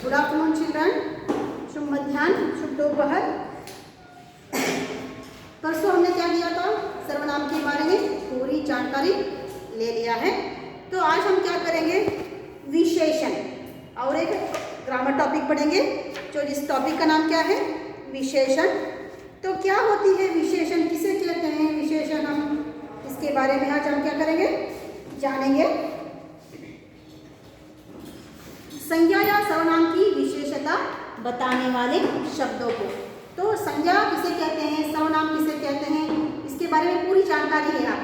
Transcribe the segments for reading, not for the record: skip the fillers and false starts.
Good afternoon children, शुभ मध्याह्न, शुभ दोपहर। परसों हमने क्या किया था, सर्वनाम के बारे में पूरी जानकारी ले लिया है। तो आज हम क्या करेंगे, विशेषण और एक ग्रामर टॉपिक पढ़ेंगे। जो इस टॉपिक का नाम क्या है, विशेषण। तो क्या होती है विशेषण, किसे कहते हैं विशेषण, हम इसके बारे में आज हम क्या करेंगे, जानेंगे। संज्ञा या सर्वनाम की विशेषता बताने वाले शब्दों को। तो संज्ञा किसे कहते हैं, सर्वनाम किसे कहते हैं, इसके बारे में पूरी जानकारी है आप।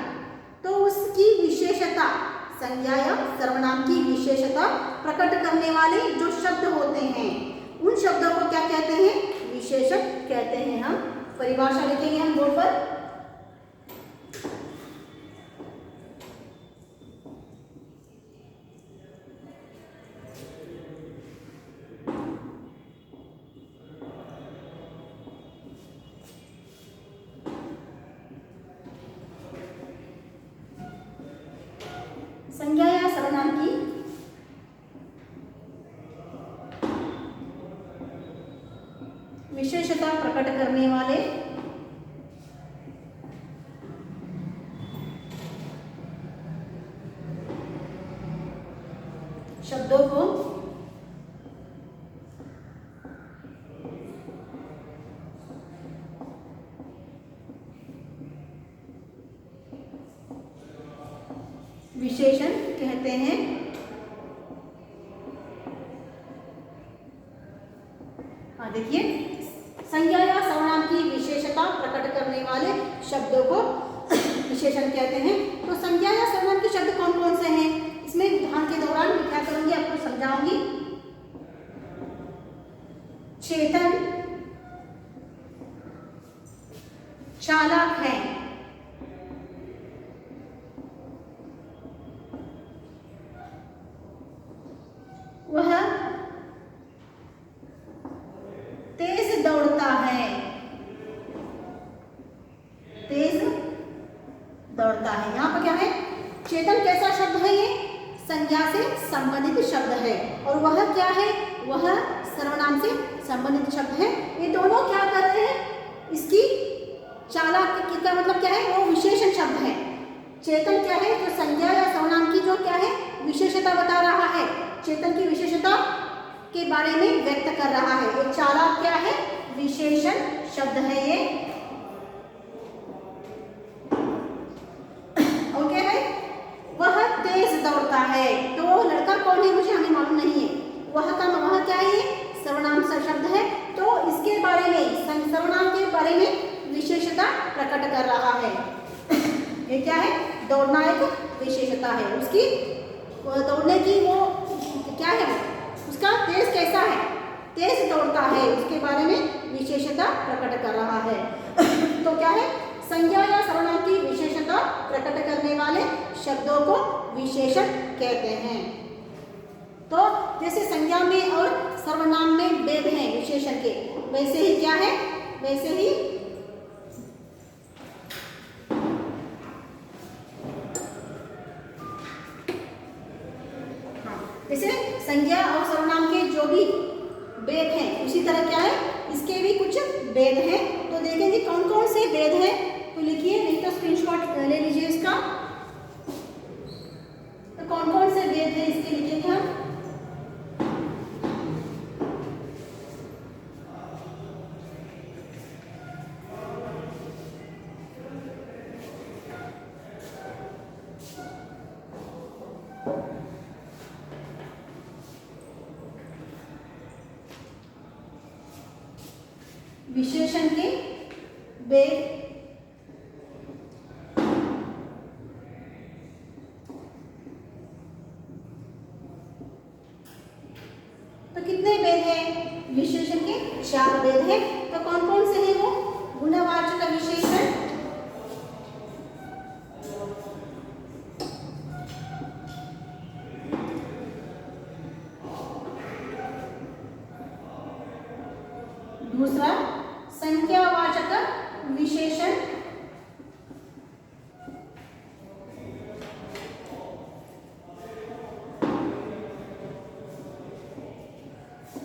तो उसकी विशेषता, संज्ञा या सर्वनाम की विशेषता प्रकट करने वाले जो शब्द होते हैं, उन शब्दों को क्या कहते हैं, विशेषण कहते हैं। हम परिभाषा लिखेंगे हम बोर्ड पर। संज्ञा या सर्वनाम की विशेषता प्रकट करने वाले शब्दों को विशेषण कहते हैं। हाँ देखिए, संज्ञा या सर्वनाम की विशेषता प्रकट करने वाले शब्दों को विशेषण कहते हैं। तो संज्ञा या सर्वनाम के शब्द कौन कौन से हैं, इसमें उदाहरण के दौरान मैं क्या करूंगी, आपको समझाऊंगी। चेतन चालाक है, वह तेज दौड़ता है, तेज दौड़ता है। यहाँ पर क्या है, चेतन कैसा शब्द है, ये संज्ञा से संबंधित शब्द है, और वह क्या है, वह सर्वनाम से संबंधित शब्द है। ये दोनों क्या कर रहे हैं, इसकी चालाक का मतलब क्या है, वो विशेषण शब्द है। चेतन क्या है, जो संज्ञा या सर्वनाम की जो क्या है विशेषता बता रहा है, चेतन की विशेषता के बारे में व्यक्त कर रहा है। ये चालाक क्या है, विशेषण शब्द है ये। ओके है, वह तेज दौड़ता है। तो लड़का कौन है मुझे हमें मालूम नहीं है, वह क्या है, ये सर्वनाम सा शब्द है। तो इसके बारे में, सर्वनाम के बारे में विशेषता प्रकट कर रहा है। ये क्या है, दौड़ना एक विशेषता है, उसकी दौड़ने की वो क्या है, उसका तेज कैसा है, तेज दौड़ता है, उसके बारे में विशेषता प्रकट कर रहा है। तो क्या है, संज्ञा या सर्वनाम की विशेषता प्रकट करने वाले शब्दों को विशेषण कहते हैं। तो जैसे संज्ञा में और सर्वनाम में भेद है विशेषण के, वैसे ही क्या है, वैसे ही जैसे संज्ञा और सर्वनाम के जो भी भेद हैं, उसी तरह क्या है, इसके भी कुछ भेद हैं। तो देखेंगे कौन कौन से भेद हैं। तो लिखिए, नहीं तो स्क्रीनशॉट ले लीजिए इसका। तो कौन कौन से भेद हैं इसके लिखेंगे हम। विशेषण के भेद, तो कितने भेद हैं, विशेषण के 4 भेद हैं। तो कौन कौन से हैं वो, गुणवाचक विशेषण, दूसरा संख्यावाचक विशेषण,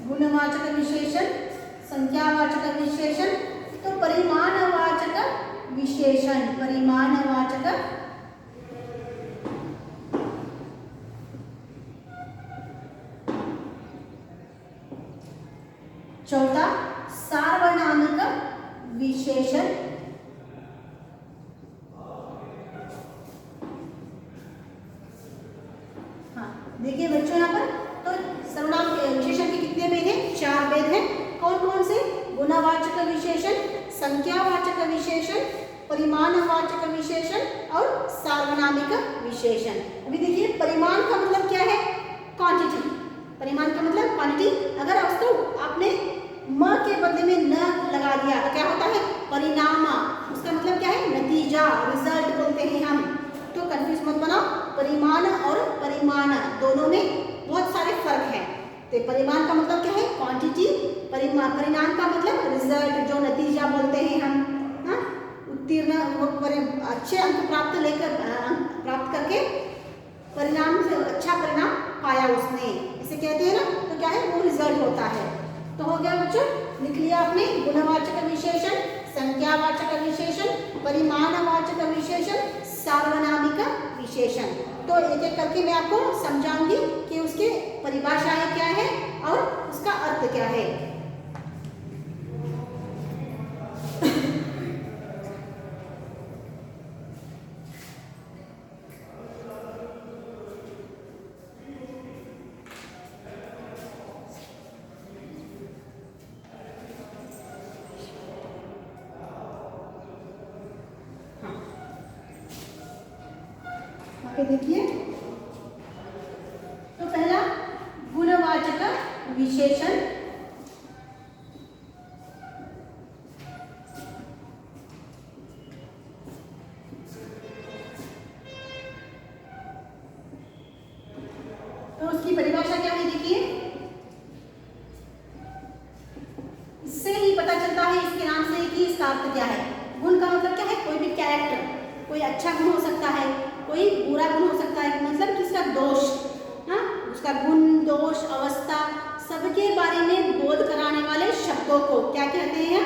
गुणवाचक विशेषण, संख्यावाचक विशेषण, तो परिमाणवाचक विशेषण, परिमाणवाचक चौथा सार्वनामिक विशेषण, हाँ देखिए बच्चों यहाँ पर तो सर्वनाम विशेषण के कितने भेद हैं? 4 भेद हैं। कौन कौन से? गुणवाचक विशेषण, संख्यावाचक विशेषण, परिमाणवाचक विशेषण और सार्वनामिक विशेषण। अभी देखिए परिमाण का मतलब क्या है? क्वांटिटी। परिमाण का मतलब क्वांटिटी। अगर उसको आपने म के बदले में न लगा दिया तो क्या होता है? परिणाम। उसका मतलब क्या है? नतीजा, रिजल्ट बोलते हैं हम। तो कंफ्यूज मत बनाओ, परिमाण और परिमाण दोनों में बहुत सारे फर्क हैं। तो परिमाण का मतलब क्या है? क्वांटिटी। परिणाम का मतलब रिजल्ट, जो नतीजा बोलते हैं हम। हाँ, उत्तीर्ण अच्छे अंक प्राप्त करके परिणाम से अच्छा परिणाम पाया उसने, इसे कहते हैं ना। तो क्या है? वो रिजल्ट होता है। तो हो गया बच्चों, लिख लिया आपने गुणवाचक विशेषण, संख्यावाचक विशेषण, परिमाणवाचक विशेषण, सार्वनामिक विशेषण। तो एक एक करके मैं आपको समझाऊंगी कि उसकी परिभाषाएं क्या है और उसका अर्थ क्या है। देखिए तो पहला गुणवाचक विशेषण, तो उसकी परिभाषा क्या है? देखिए इससे ही पता चलता है इसके नाम से कि इसका अर्थ क्या है। गुण का मतलब क्या है? कोई भी कैरेक्टर, कोई अच्छा गुण हो सकता है, कोई बुरा गुण हो सकता है, मतलब किसका दोष, हाँ उसका गुण, दोष, अवस्था सबके बारे में बोध कराने वाले शब्दों को क्या कहते हैं?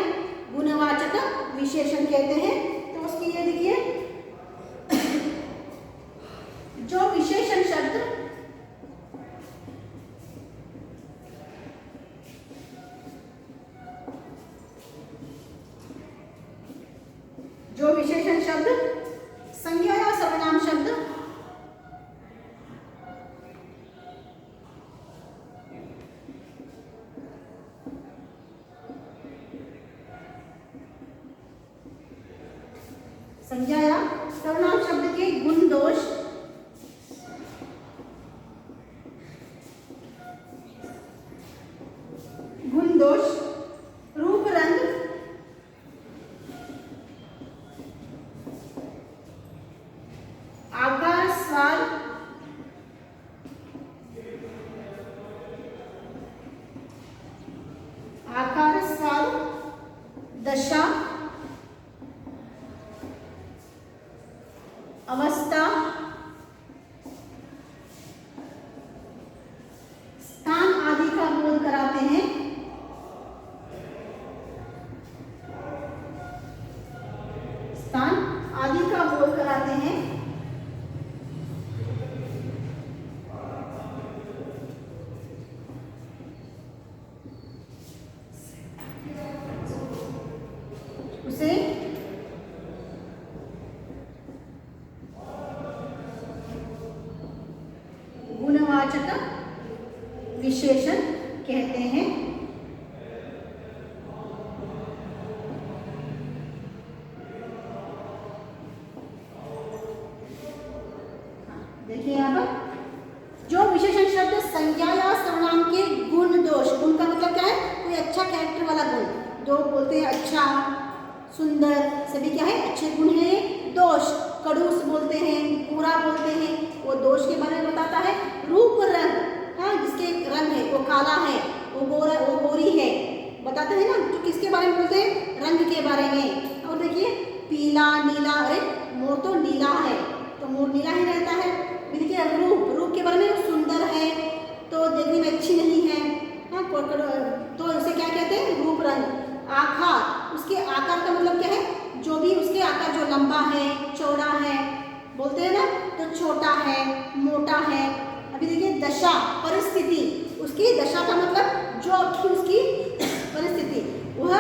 गुणवाचक विशेषण कहते हैं। तो उसकी ये देखिए जो विशेषण शब्द संज्ञा या सर्वनाम शब्द संज्ञा या सर्वनाम शब्द के गुण, दोष, रूप, रंग, आकार, स्वाद, दशा, अवस्था, स्थान आदि का बोध कराते हैं। स्थान आदि का बोध कराते हैं। उसे गुणवाचक विशेषण कहते हैं। देखिए यहाँ पर जो विशेषण शब्द संज्ञा या सर्वनाम के गुण, दोष, गुण का मतलब क्या है? कोई अच्छा कैरेक्टर वाला गुण, जो बोलते हैं अच्छा, सुंदर, सभी क्या है? अच्छे गुण हैं। दोष, खड़ूस बोलते हैं, बुरा बोलते हैं, वो दोष के बारे में बताता है। रूप, रंग, हाँ जिसके रंग है वो काला है, वो गोरा, वो गोरी है, बताते हैं ना। जो किसके बारे में बोलते हैं? रंग के बारे में। और देखिए पीला, नीला, अरे मोर तो नीला है तो मोर नीला ही रहता है। देखिए रूप, रूप के बारे में सुंदर है तो देखने में अच्छी नहीं है, हाँ जो आपकी उसकी परिस्थिति, वह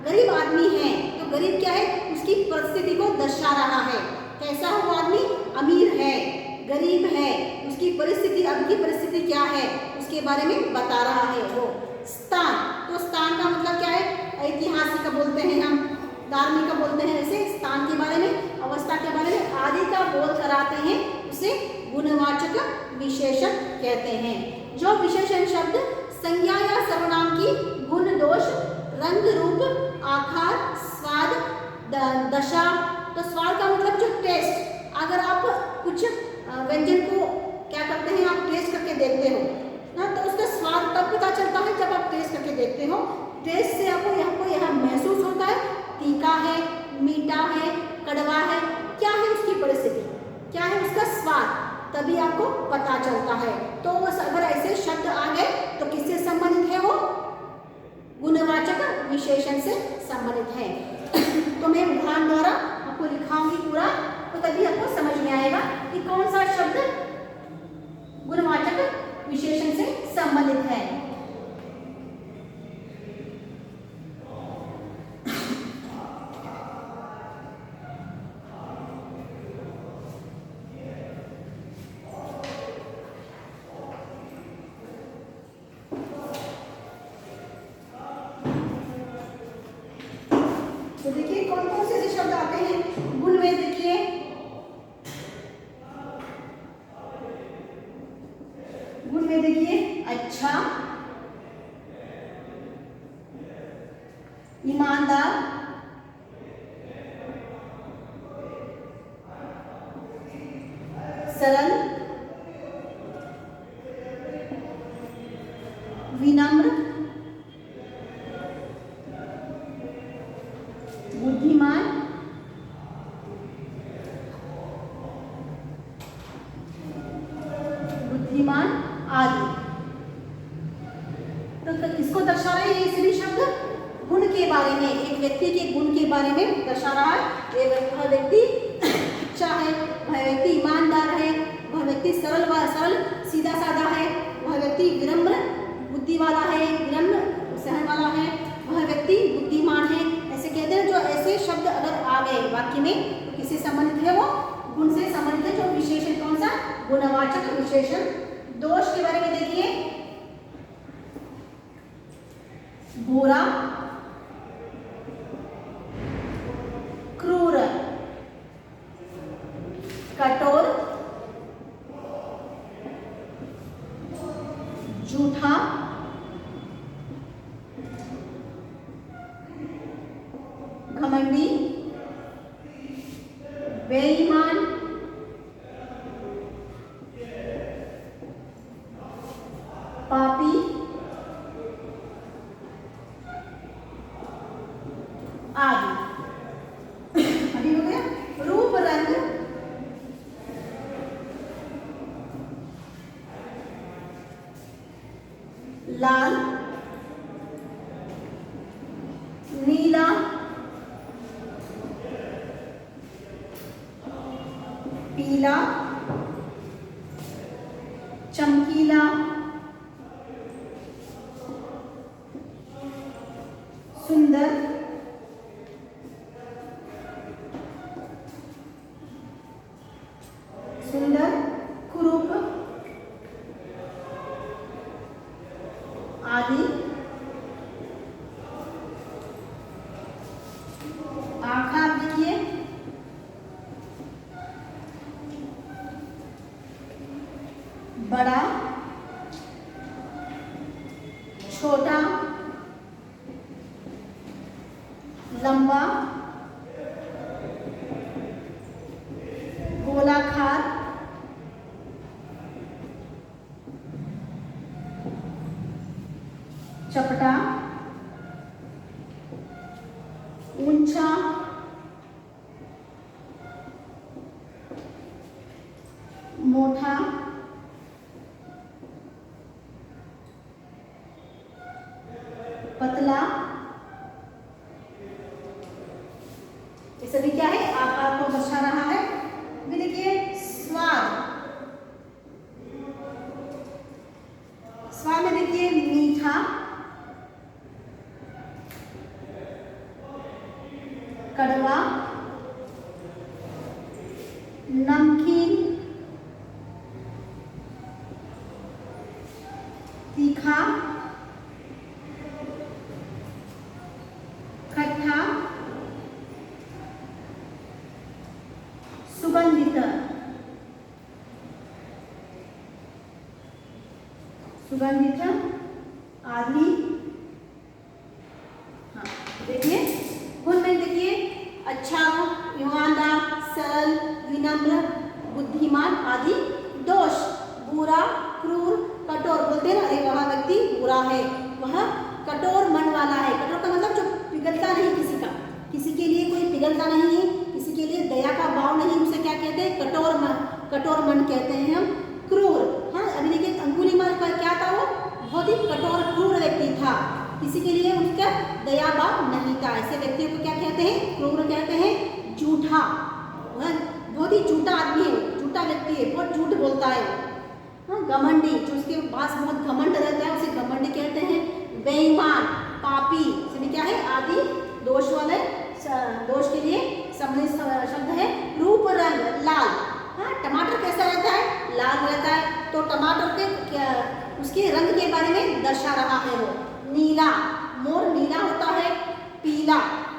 गरीब आदमी है तो गरीब क्या है, उसकी परिस्थिति को दर्शा रहा है। कैसा है वो आदमी, अमीर है, गरीब है, उसकी परिस्थिति, अब की परिस्थिति क्या है उसके बारे में बता रहा है वो। स्थान, तो स्थान का मतलब क्या है, ऐतिहासिक का बोलते हैं हम, धार्मिक का बोलते हैं, ऐसे स्थान के बारे में, अवस्था के बारे में आदि का बोध कराते हैं, उसे गुणवाचक विशेषण कहते हैं। जो विशेषण शब्द संज्ञा या सर्वनाम की गुण दोष, रंग रूप, आकार, स्वाद, दशा, तो स्वाद का मतलब जो टेस्ट, अगर आप कुछ व्यंजन को क्या करते हैं, आप टेस्ट करके देखते हो ना, तो उसका स्वाद तब पता चलता है जब आप टेस्ट करके देखते हो। टेस्ट से आपको यह महसूस होता है तीखा है, मीठा है, कड़वा है, क्या है उसकी परिस्थिति, क्या है उसका स्वाद, तभी आपको पता चलता है। तो अगर ऐसे शब्द आ गए तो किससे संबंधित है वो, गुणवाचक विशेषण से संबंधित है। तो मैं उदाहरण द्वारा आपको लिखाऊंगी पूरा, तो तभी आपको समझ में आएगा कि कौन सा शब्द गुणवाचक विशेषण से संबंधित है। तो देखिए कौन कौन से शब्द आते हैं गुण में, देखिए गुण में देखिए अच्छा, ईमानदार, सरल, विनम्र, बुद्धिमान, आदि। तो किसको दर्शा रहे हैं ये सभी शब्द, गुण के बारे में, एक व्यक्ति के गुण के बारे में दर्शा रहा है। वह व्यक्ति अच्छा है, वह व्यक्ति ईमानदार है, वह व्यक्ति सरल सीधा साधा है, वह व्यक्ति विनम्र बुद्धि वाला है, विनम्र सहन वाला है, वह व्यक्ति बुद्धिमान है। ऐसे कहते हैं, जो ऐसे शब्द अगर आ गए वाक्य में तो किससे संबंधित है वो, गुण से संबंधित है। जो विशेषण कौन सा, गुणवाचक विशेषण। दोष के बारे में देखिए, बुरा, क्रूर, कठोर, झूठा, घमंडी, बेईमान, पापी, आदि। अभी हो गया। रूप, रंग, लाल, नीला, पीला, चमकीला, सुंदर, कुरूप, आदि। आकार देखिए, बड़ा, छोटा, लंबा, गोलाकार, चपटा, ऊंचा, मोटा, पतला। ये सभी क्या है, आकार को दर्शा रहा है। भी देखिए स्वाद, स्वाद में देखिए मीठा, कड़वा, नमकीन, तीखा, खट्टा, सुगंधित, सुगंधित आदि। हाँ, देखिए गुण में देखिए अच्छा, ईमानदार, सरल, विनम्र, बुद्धिमान आदि। दोष बुरा, क्रूर, कठोर। बोलते हैं ना, अरे वह व्यक्ति बुरा है, वह कठोर मन वाला है। कठोर का मतलब जो पिघलता नहीं किसी का, किसी के लिए कोई पिघलता नहीं है, किसी के लिए दया का भाव नहीं, उसे क्या कहते हैं? कठोर मन, कठोर मन कहते हैं हम। क्रूर, हाँ अभी देखिए अंगुलीमाल का क्या था, वो बहुत ही कठोर क्रूर व्यक्ति था, किसी के लिए उसका दया भाव नहीं था। ऐसे व्यक्ति को क्या कहते हैं? क्रूर कहते हैं। झूठा, वह बहुत ही झूठा आदमी है, झूठा व्यक्ति है, बहुत झूठ बोलता है। हाँ, घमंडी, जो उसके पास बहुत घमंड रहता है उसे घमंडी कहते हैं। बेईमान, पापी, इसमें क्या है? आदि दोष वाले, दोष के लिए सम्मिलित शब्द है। रूप रंग लाल, हाँ टमाटर कैसा रहता है? लाल रहता है। तो टमाटर के क्या उसके रंग के बारे में दर्शा रहा है वो। नीला, मोर नीला होता है। पीला,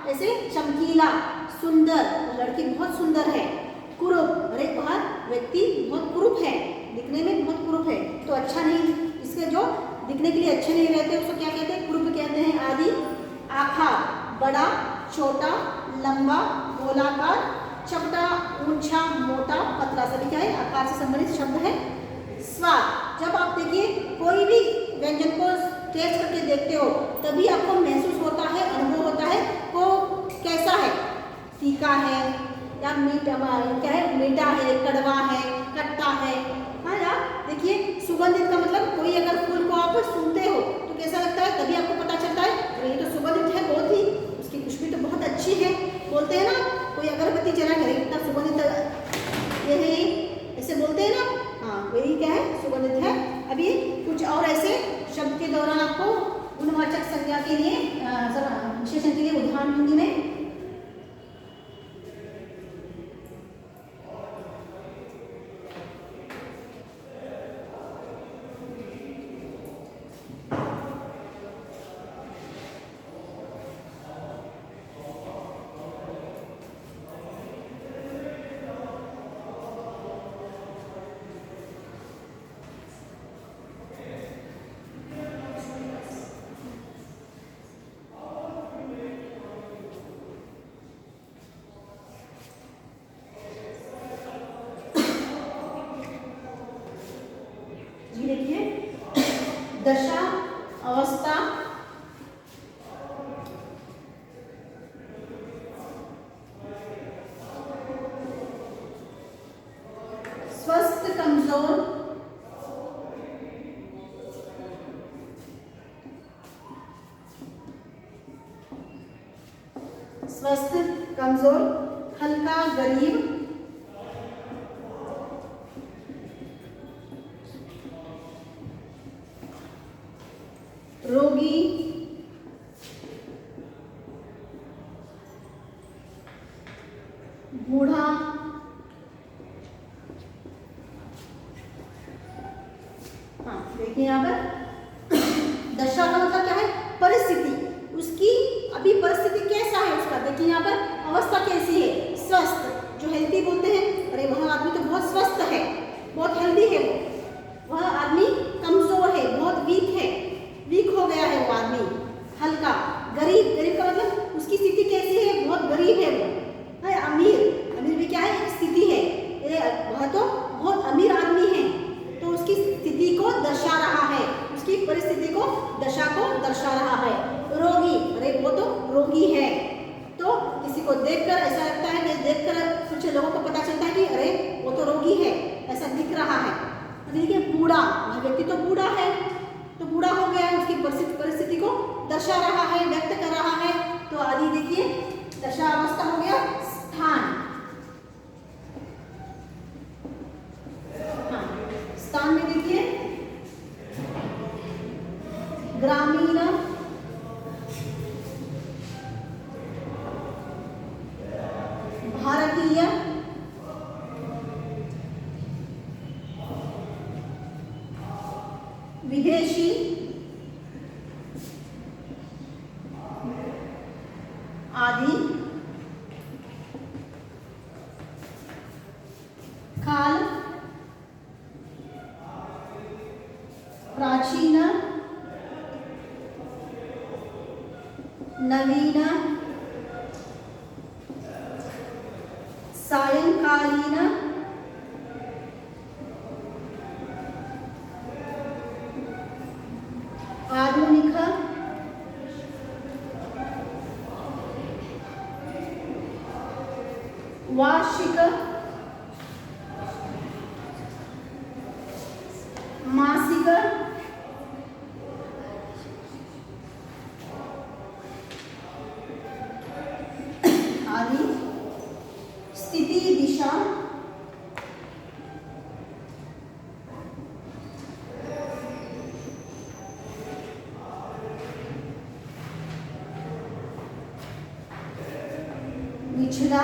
ऐसे चमकीला, सुंदर, लड़की बहुत सुंदर है। कुरूप, अरे वह व्यक्ति बहुत कुरूप है, दिखने में बहुत कुरूप है, तो अच्छा नहीं, इसके जो दिखने के लिए अच्छे नहीं रहते उसको क्या कहते हैं? कुरूप कहते हैं आदि। आकार, बड़ा, छोटा, लंबा, गोलाकार, चपटा, ऊंचा, मोटा, पतला, सभी क्या है? आकार से संबंधित शब्द है। स्वाद, जब आप देखिए कोई भी व्यंजन को टेस्ट करके देखते हो तभी आपको महसूस होता है, अनुभव होता है वो कैसा है, तीखा है या मीठा, क्या है? मीठा है, कड़वा है, खट्टा है। हाँ यार देखिए, सुगंधित का मतलब कोई अगर फूल को आप सूंघते हो तो कैसा लगता है, तभी आपको पता चलता है अरे ये तो सुगंधित है, बहुत ही उसकी खुशबू तो बहुत अच्छी है। बोलते हैं ना, कोई अगरबत्ती जला करे इतना सुगंधित ये है, ऐसे बोलते हैं ना। हाँ वही क्या है? सुगंधित है। अभी कुछ और ऐसे शब्द के दौरान आपको गुणवाचक संज्ञा के लिए विशेषण के लिए उदाहरण दूंगी मैं। दशा, अवस्था, स्वस्थ, कमजोर, स्वस्थ, कमजोर, हल्का, गरीब, रोगी, बूढ़ा, हाँ देखिए यहाँ पर दशा का मतलब क्या है? परिस्थिति, उसकी अभी परिस्थिति कैसा है उसका। देखिए यहाँ पर अवस्था कैसी है? स्वस्थ, जो हेल्दी बोलते हैं, अरे वह आदमी तो बहुत स्वस्थ है, बहुत हेल्दी है वो। वह आदमी कमजोर है, बहुत वीक है, वीक हो गया है वो आदमी। हल्का, गरीब, गरीब का मतलब उसकी स्थिति कैसी है? बहुत गरीब है वो। है अमीर, अमीर भी क्या है? एक स्थिति है, वह तो बहुत अमीर आदमी है, तो उसकी स्थिति को दर्शा रहा है, उसकी परिस्थिति को, दशा को दर्शा रहा है। रोगी, अरे वो तो रोगी है, तो किसी को देखकर ऐसा लगता है कि देखकर कुछ लोगों को पता चलता है कि अरे वो तो रोगी है, ऐसा दिख रहा है। देखिए बूढ़ा, वह व्यक्ति तो बूढ़ा है, तो बूढ़ा हो गया है, उसकी परिस्थिति को दर्शा रहा है, व्यक्त कर रहा है। तो आदि देखिए दशा अवस्था हो गया। स्थान, हाँ स्थान में देखिए ग्रामीण, नवीन, सायंकालीन, आधुनिक, वार्षिक, मासिक, आदि, स्थिति, दिशा, निचला,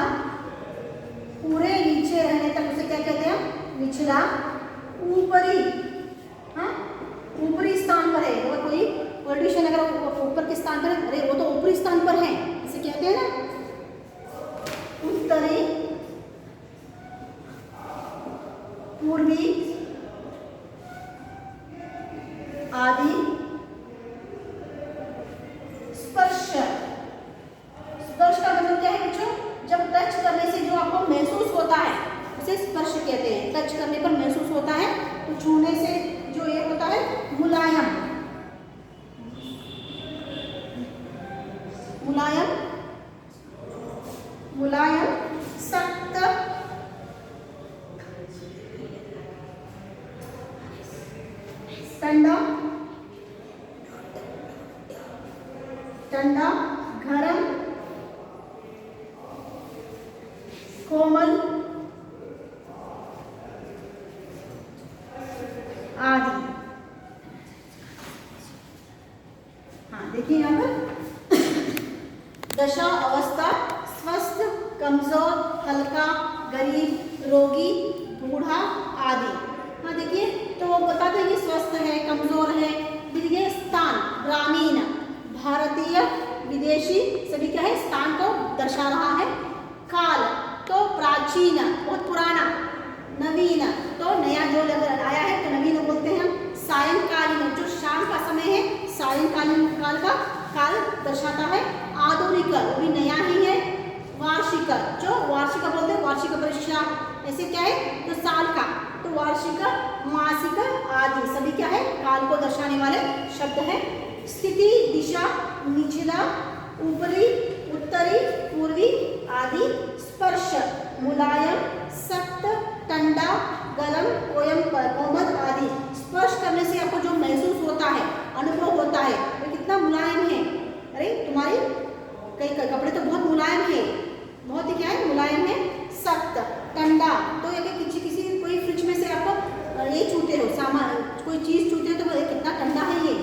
पूरे नीचे रहने तक उसे क्या कहते हैं? निचला। ऊपरी, हाँ ऊपरी स्थान पर है, अगर कोई पोलिटिशियन अगर ऊपर के स्थान पर है, अरे वो तो ऊपरी स्थान पर है, इसे कहते हैं ना। उत्तरी, पूर्वी, आदि, स्पर्श। स्पर्श का मतलब क्या है बच्चों? जब टच करने से जो आपको महसूस होता है उसे स्पर्श कहते हैं। टच करने पर महसूस होता है, तो छूने से जो ये होता है मुलायम, मुलायम, मुलायम, सख्त, ठंडा, ठंडा, गरम, कोमल, आदि। हाँ देखिए यहाँ पर दशा, अवस्था, स्वस्थ, कमजोर, हल्का, गरीब, रोगी, बूढ़ा, आदि। हाँ देखिए, तो वो बताते हैं कि स्वस्थ है, कमजोर है। देखिए स्थान, ग्रामीण, भारतीय, विदेशी, सभी क्या है? स्थान को दर्शा रहा है। काल तो प्राचीन, बहुत पुराना। नवीन तो नया जो आया है तो नवीन बोलते हैं हम। सायंकालीन जो शाम का समय है, सायंकालीन काल का काल दर्शाता है। आधुनिक वो भी नया ही है। वार्षिक जो वार्षिक बोलते हैं, वार्षिक परीक्षा ऐसे क्या है? तो साल का, तो वार्षिक, मासिक, आदि सभी क्या है? काल को दर्शाने वाले शब्द है। स्थिति, दिशा, निचला, ऊपरी, उत्तरी, पूर्वी, आदि। स्पर्श, मुलायम, सख्त, ठंडा, गरम, कोमल, आदि। स्पर्श करने से आपको जो महसूस होता है, अनुभव होता है, वो कितना मुलायम है। अरे तुम्हारी कई कपड़े तो बहुत मुलायम है, बहुत ही क्या है? मुलायम है। सख्त, ठंडा तो ये किसी कोई फ्रिज में से आपको ये छूते हो, सामान कोई चीज़ छूते हो तो वो कितना ठंडा है ये।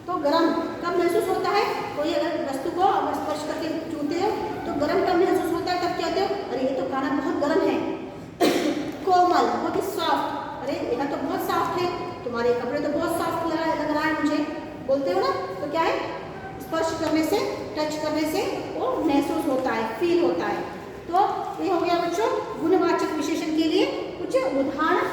तो गरम कब महसूस होता है? कोई अगर वस्तु को अगर स्पर्श करके छूते हो तो गरम कब महसूस होता है? तब कहते हो अरे ये तो खाना बहुत गरम है। कोमल बहुत ही सॉफ्ट, अरे यह तो बहुत सॉफ्ट है, तुम्हारे कपड़े तो बहुत सॉफ्ट लग रहा है मुझे, बोलते हो ना। तो क्या है? स्पर्श करने से, टच करने से वो महसूस होता है, फील होता है। तो ये हो गया बच्चों गुणवाचक विशेषण के लिए कुछ उदाहरण।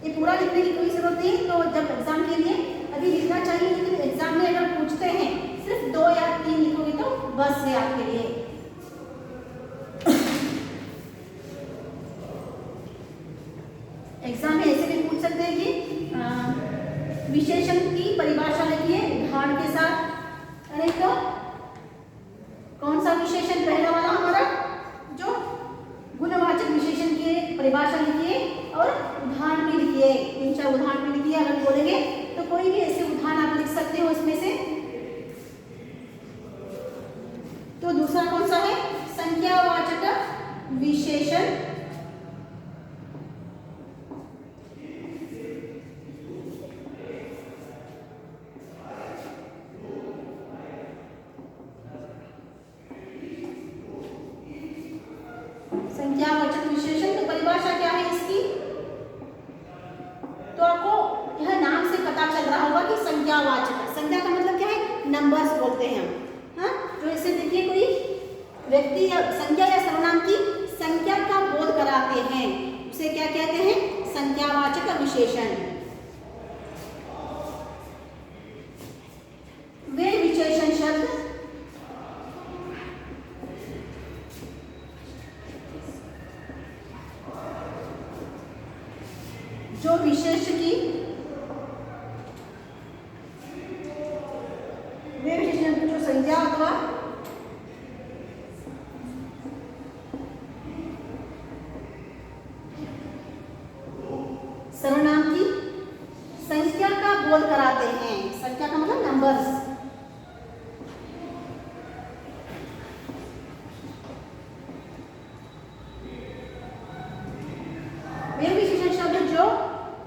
ये पूरा लिखने की कोई जरूरत नहीं, तो जब एग्जाम के लिए अभी लिखना चाहिए, लेकिन एग्जाम में अगर पूछते हैं सिर्फ 2 या 3 लिखोगे तो बस है आपके लिए। एग्जाम में ऐसे भी पूछ सकते हैं कि विशेषण की परिभाषा लिखिए उदाहरण के साथ। अरे तो कौन सा विशेषण पहला वाला हमारा? जो गुणवाचक विशेषण की परिभाषा लिखिए और उदाहरण भी लिखिए, 3-4 उदाहरण भी लिखिए। अगर बोलेंगे तो कोई भी ऐसे उदाहरण आप लिख सकते हो इसमें से। तो दूसरा कौन सा है? संख्यावाचक विशेषण। संख्यावाचक विशेषण तो परिभाषा क्या है इसकी? तो आपको यह नाम से पता चल रहा होगा कि संख्यावाचक। संख्या का मतलब क्या है? नंबर्स बोलते हैं हम। हाँ, जो इसे देखिए कोई व्यक्ति या संख्या या सर्वनाम की संख्या का बोध कराते हैं, उसे क्या कहते हैं? संख्यावाचक विशेषण। वे विशेषण शब्द विशेष की वे विशेषण शब्द जो संज्ञा अथवा सर्वनाम की संख्या का बोध कराते हैं। संख्या का मतलब नंबर्स। वे विशेषण शब्द जो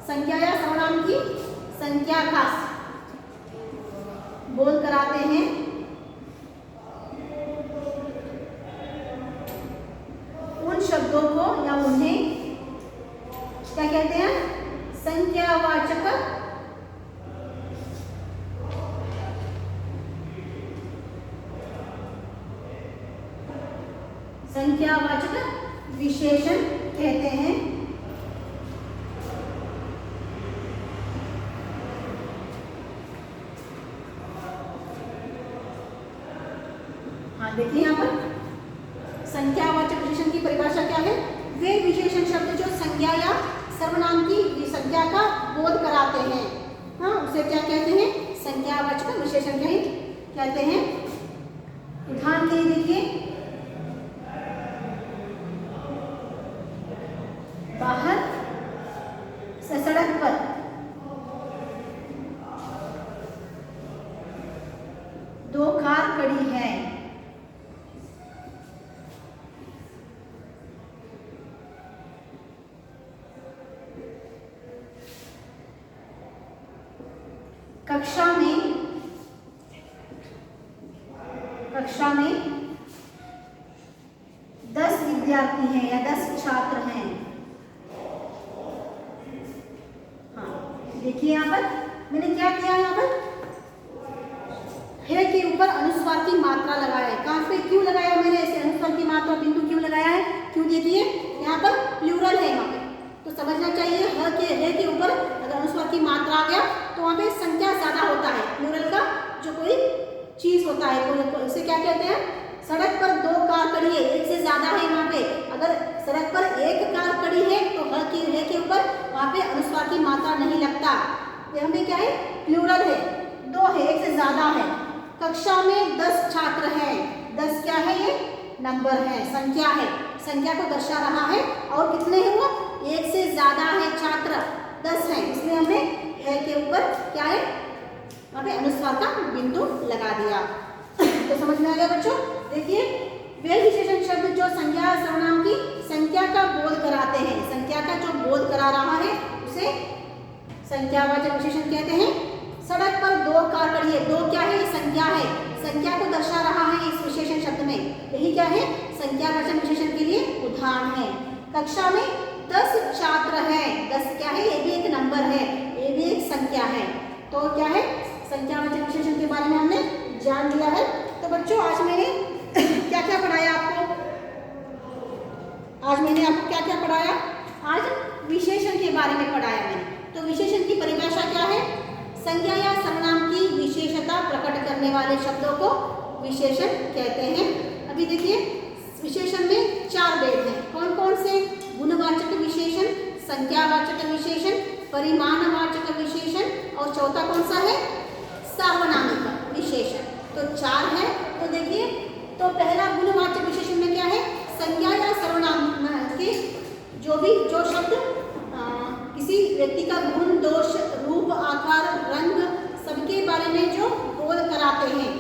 संख्या या सर्वनाम की संख्या का बोध कराते हैं, उन शब्दों को या उन्हें क्या कहते हैं? संख्यावाचक विशेषण कहते हैं। हाँ देखिए यहाँ पर संख्यावाचक विशेषण की परिभाषा क्या है? वे विशेषण शब्द जो संज्ञा या सर्वनाम की संख्या का बोध कराते हैं, हाँ उसे क्या कहते हैं? संख्यावाचक विशेषण कहते हैं। उदाहरण के लिए देखिए, बाहर सड़क पर दो कार खड़ी है। कक्षा में 10 विद्यार्थी हैं या 10 छात्र हैं। हाँ देखिए यहाँ पर मैंने क्या किया, यहाँ पर है के ऊपर अनुस्वार की मात्रा लगाया है। कहाँ पे क्यों लगाया मैंने ऐसे अनुस्वार की मात्रा बिंदु क्यों लगाया है? क्यों देखिए यहाँ पर प्लूरल है, यहाँ पे तो समझना चाहिए है के ऊपर अगर अनुस्वार की मात्रा आ गया तो वहाँ पे संख्या ज्यादा होता है। प्लूरल का जो कोई चीज होता है तो इसे क्या कहते हैं? सड़क पर दो कार खड़ी है, एक से ज्यादा है वहाँ पे। अगर सड़क पर एक कार खड़ी है तो है के ऊपर वहाँ पे अनुस्वार की मात्रा नहीं लगता। ये हमें क्या है? प्लूरल है, दो है, एक से ज्यादा है। कक्षा में 10 छात्र हैं। 10 क्या है? ये नंबर है, संख्या है, संख्या को दर्शा रहा है। और कितने हैं वो? एक से ज्यादा है छात्र, 10 हैं, इसलिए हमने है के ऊपर क्या है? वहाँ पे अनुस्वार का बिंदु लगा दिया। तो समझ में आ गया बच्चों? देखिए वे विशेषण शब्द जो संज्ञा सर्वनाम की संख्या का बोध कराते हैं, संख्या का जो बोध करा रहा है उसे संख्यावाचक विशेषण कहते हैं। सड़क पर दो कार खड़ी है, दो क्या है? संख्या है, संख्या को दर्शा रहा है इस विशेषण शब्द में। यही क्या है? संख्यावाचक विशेषण के लिए उदाहरण है। कक्षा में 10 छात्र हैं। 10 क्या है? ये भी एक नंबर है, ये भी एक संख्या है। तो क्या है? संख्यावाचक विशेषण के बारे में हमने जान लिया है। तो बच्चों आज मैंने क्या क्या पढ़ाया आपको? आज मैंने आपको क्या क्या पढ़ाया? आज विशेषण के बारे में पढ़ाया मैंने। तो विशेषण की परिभाषा क्या है? संज्ञा या सर्वनाम की विशेषता प्रकट करने वाले शब्दों को विशेषण कहते हैं। अभी देखिए विशेषण में 4 भेद हैं। कौन कौन से? गुणवाचक विशेषण, संख्यावाचक विशेषण, परिमाणवाचक विशेषण और चौथा कौन सा है? सार्वनामिक विशेषण। तो 4 है। तो देखिए तो पहला गुणवाचक विशेषण में क्या है? संज्ञा या सर्वनाम के जो शब्द किसी व्यक्ति का गुण, दोष, रूप, आकार, रंग सबके बारे में जो बोध कराते हैं,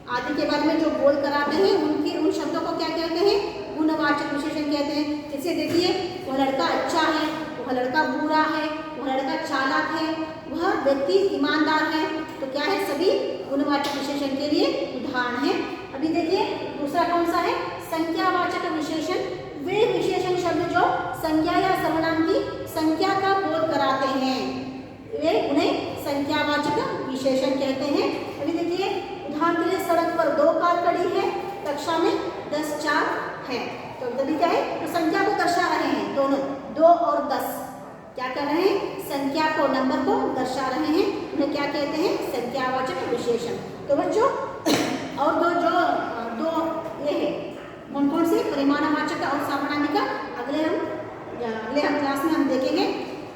आदि के बारे में जो बोध कराते हैं, उन शब्दों को क्या कहते हैं? गुणवाचक विशेषण कहते हैं। जैसे देखिए वह लड़का अच्छा है, वह लड़का बुरा है, वह लड़का चालाक है, वह व्यक्ति ईमानदार है। तो क्या है? सभी गुणवाचक विशेषण के लिए उदाहरण है। अभी देखिए दूसरा कौन सा है? संख्यावाचक विशेषण। वे विशेषण शब्द जो संज्ञा या सर्वनाम की संख्या का बोध कराते हैं, वे उन्हें संख्यावाचक विशेषण कहते हैं। अभी देखिए उदाहरण के लिए सड़क पर 2 कार खड़ी है, कक्षा में 10 छात्र हैं। तो तभी क्या है? तो संख्या को दर्शा रहे हैं, दोनों 2 और 10 क्या कर रहे हैं? संख्या को, नंबर को दर्शा रहे हैं। उन्हें क्या कहते हैं? संख्यावाचक विशेषण। तो बच्चों और दो ये है कौन कौन से? परिमाणवाचक और सार्वनामिक। अगले हम क्लास में हम देखेंगे।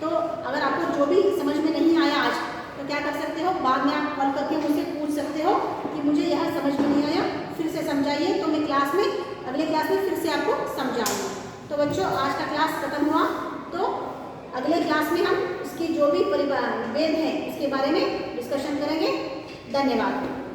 तो अगर आपको जो भी समझ में नहीं आया आज, तो क्या कर सकते हो, बाद में आप कॉल करके मुझसे पूछ सकते हो कि मुझे यह समझ में नहीं आया, फिर से समझाइए, तो मैं क्लास में अगले क्लास में फिर से आपको समझाऊंगी। तो बच्चों आज का क्लास खत्म हुआ, तो अगले क्लास में हम इसकी जो भी वेद है उसके बारे में डिस्कशन करेंगे। धन्यवाद।